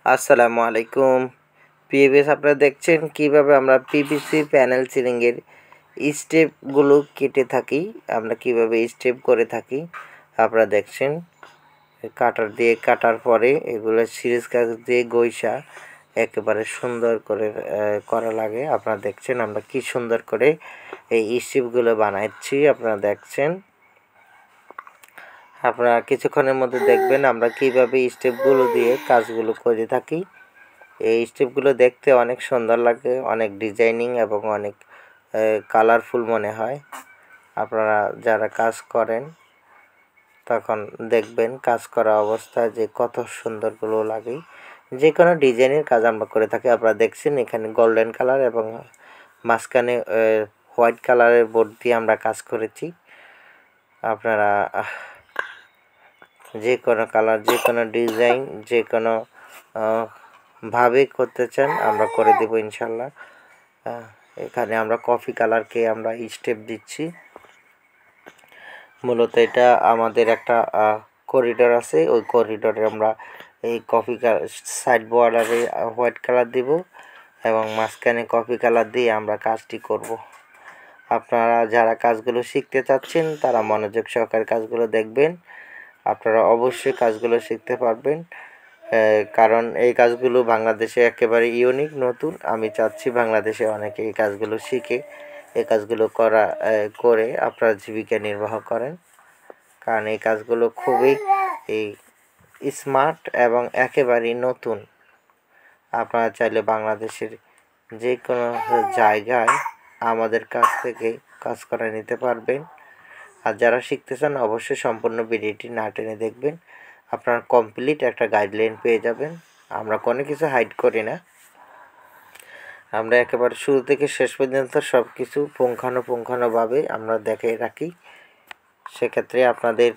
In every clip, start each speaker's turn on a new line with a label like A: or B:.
A: আসসালামু আলাইকুম। পিএবিএস আপনারা দেখছেন কিভাবে আমরা পিভিসি প্যানেল সিলিংয়ের স্টেপগুলো কেটে থাকি, আমরা কিভাবে স্টেপ করে থাকি আপনারা দেখছেন। কাটার দিয়ে কাটার পরে এগুলো সিরিজ কাজ দিয়ে গইসা একেবারে সুন্দর করে করা লাগে। আপনারা দেখছেন আমরা কি সুন্দর করে এই স্টেপগুলো বানাচ্ছি, আপনারা দেখছেন। আপনারা কিছুক্ষণের মধ্যে দেখবেন আমরা কিভাবে স্টেপগুলো দিয়ে কাজগুলো করে থাকি। এই স্টেপগুলো দেখতে অনেক সুন্দর লাগে, অনেক ডিজাইনিং এবং অনেক কালারফুল মনে হয়। আপনারা যারা কাজ করেন তখন দেখবেন কাজ করা অবস্থায় যে কত সুন্দরগুলো লাগে। যে কোনো ডিজাইনের কাজ আমরা করে থাকি। আপনারা দেখছেন এখানে গোল্ডেন কালার এবং মাঝখানে হোয়াইট কালারের বোর্ড দিয়ে আমরা কাজ করেছি। আপনারা যে কোনো কালার, যে কোনো ডিজাইন, যে কোনো ভাবে করতে চান আমরা করে দেব ইনশাল্লাহ। এখানে আমরা কফি কালারকে আমরা স্টেপ দিচ্ছি। মূলত এটা আমাদের একটা করিডোর আছে, ওই করিডোরে আমরা এই কফি কালার সাইড বর্ডারে হোয়াইট কালার দিব এবং মাঝখানে কফি কালার দিয়ে আমরা কাজটি করব। আপনারা যারা কাজগুলো শিখতে চাচ্ছেন তারা মনোযোগ সহকারে কাজগুলো দেখবেন। আপনারা অবশ্যই কাজগুলো শিখতে পারবেন, কারণ এই কাজগুলো বাংলাদেশে একেবারে ইউনিক, নতুন। আমি চাচ্ছি বাংলাদেশে অনেকে এই কাজগুলো শিখে এই কাজগুলো করে আপনারা জীবিকা নির্বাহ করেন, কারণ এই কাজগুলো খুবই স্মার্ট এবং একেবারেই নতুন। আপনারা চাইলে বাংলাদেশের যে কোনো জায়গায় আমাদের কাছ থেকে কাজ করে নিতে পারবেন। আর যারা শিখতে চান অবশ্যই সম্পূর্ণ ভিডিওটি না টেনে দেখবেন, আপনারা কমপ্লিট একটা গাইডলাইন পেয়ে যাবেন। আমরা কোনো কিছু হাইড করি না, আমরা একেবারে শুরু থেকে শেষ পর্যন্ত সব কিছু পুঙ্খানুপুঙ্খানুভাবে আমরা দেখে রাখি। সেক্ষেত্রে আপনাদের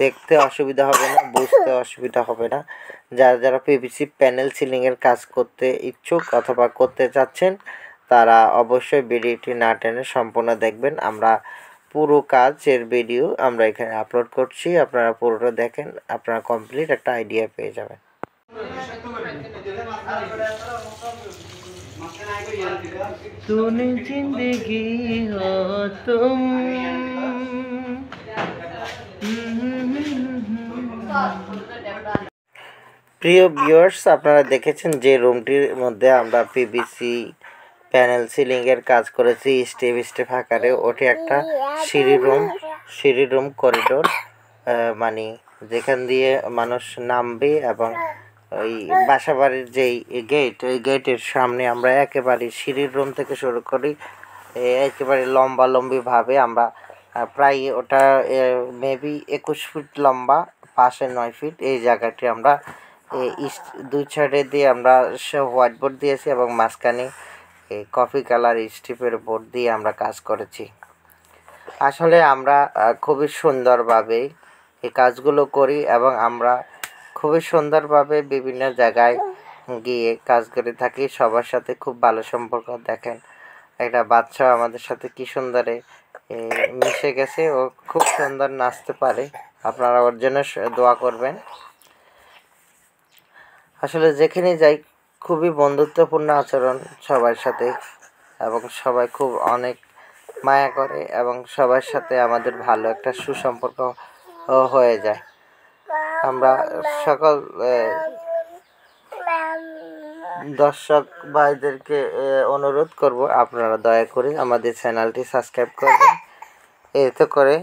A: দেখতে অসুবিধা হবে না, বুঝতে অসুবিধা হবে না। যারা পিভিসি প্যানেল সিলিংয়ের কাজ করতে ইচ্ছুক অথবা করতে চাচ্ছেন তারা অবশ্যই ভিডিওটি না টেনে সম্পূর্ণ দেখবেন। আমরা পুরো কাজের ভিডিও আমরা এখানে আপলোড করছি, আপনারা পুরোটা দেখেন, আপনারা কমপ্লিট একটা আইডিয়া পেয়ে যাবেন। तूने जिंदगी हो तुम। প্রিয় ভিউয়ার্স, আপনারা দেখেছেন যে রুমটির মধ্যে আমরা পিভিসি প্যানেল সিলিংয়ের কাজ করেছি স্টেপ স্টেপ আকারে। ওটি একটা সিঁড়ি রুম করিডোর, মানে যেখান দিয়ে মানুষ নামবে এবং ওই বাসাবাড়ির যেই গেট, ওই গেটের সামনে আমরা একেবারে সিঁড়ির রুম থেকে শুরু করি একেবারে লম্বালম্বিভাবে আমরা প্রায় ওটা মেবি 21 ফিট লম্বা, পাশে 9 ফিট। এই জায়গাটি আমরা দুই সাইডে দিয়ে আমরা হোয়াইট বোর্ড দিয়েছি এবং মাঝখানে কফি কালার স্ট্রিপের বোর্ড দিয়ে আমরা কাজ করেছি। আসলে আমরা খুবই সুন্দরভাবে এই কাজগুলো করি এবং আমরা খুবই সুন্দরভাবে বিভিন্ন জায়গায় গিয়ে কাজ করে থাকি। সবার সাথে খুব ভালো সম্পর্ক। দেখেন একটা বাচ্চা আমাদের সাথে কি সুন্দরে মিশে গেছে, ও খুব সুন্দর নাচতে পারে। আপনারা ওর জন্য দোয়া করবেন। আসলে যেখানে যাই খুবই বন্ধুত্বপূর্ণ আচরণ সবার সাথে, এবং সবাই খুব অনেক মায়া করে এবং সবার সাথে আমাদের ভালো একটা সুসম্পর্ক হয়ে যায়। আমরা সকল দর্শক ভাইদেরকে অনুরোধ করব আপনারা দয়া করে আমাদের চ্যানেলটি সাবস্ক্রাইব করবেন, এতে করে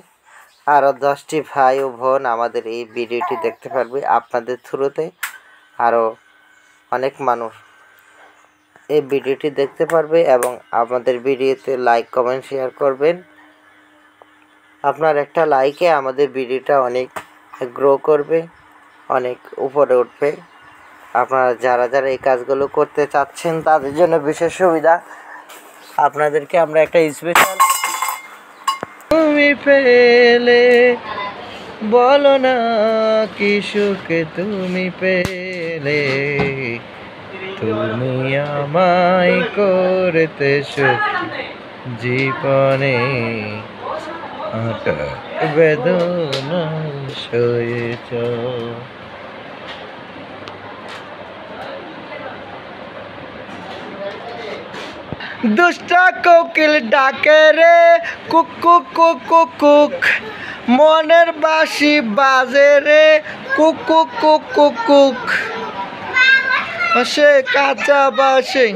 A: আরও 10টি ভাই ও বোন আমাদের এই ভিডিওটি দেখতে পারবে। আপনাদের থ্রুতে আরও অনেক মানুষ এই ভিডিওটি দেখতে পারবে এবং আমাদের ভিডিওতে লাইক কমেন্ট শেয়ার করবেন। আপনার একটা লাইকে আমাদের ভিডিওটা অনেক গ্রো করবে, অনেক উপরে উঠবে। আপনারা যারা এই কাজগুলো করতে চাচ্ছেন তাদের জন্য বিশেষ সুবিধা, আপনাদেরকে আমরা একটা স্পেশাল তুমি পেলে বলো না কি সুখে তুমি পেলে, তুমি আমায় করতে সুখ জীবনে বেদনা সয়েছ। দুষ্টা কোকিল ডাকে রে কুক কুক কুক কুক কুক, মনের বাঁশি বাজে রে কুক কুক কুক কুক কুক, সে কাঁচা বাঁশি।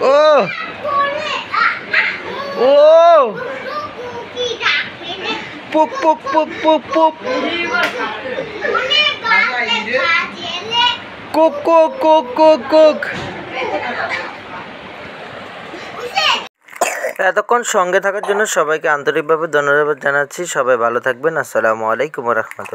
A: ও ও পুক পুক পুক পুক পুক, কুক কুক কুক কুক কুক। এতক্ষণ সঙ্গে থাকার জন্য সবাইকে আন্তরিকভাবে ধন্যবাদ জানাচ্ছি। সবাই ভালো থাকবেন। আসসালামু আলাইকুম ওয়া রাহমাতুল্লাহ।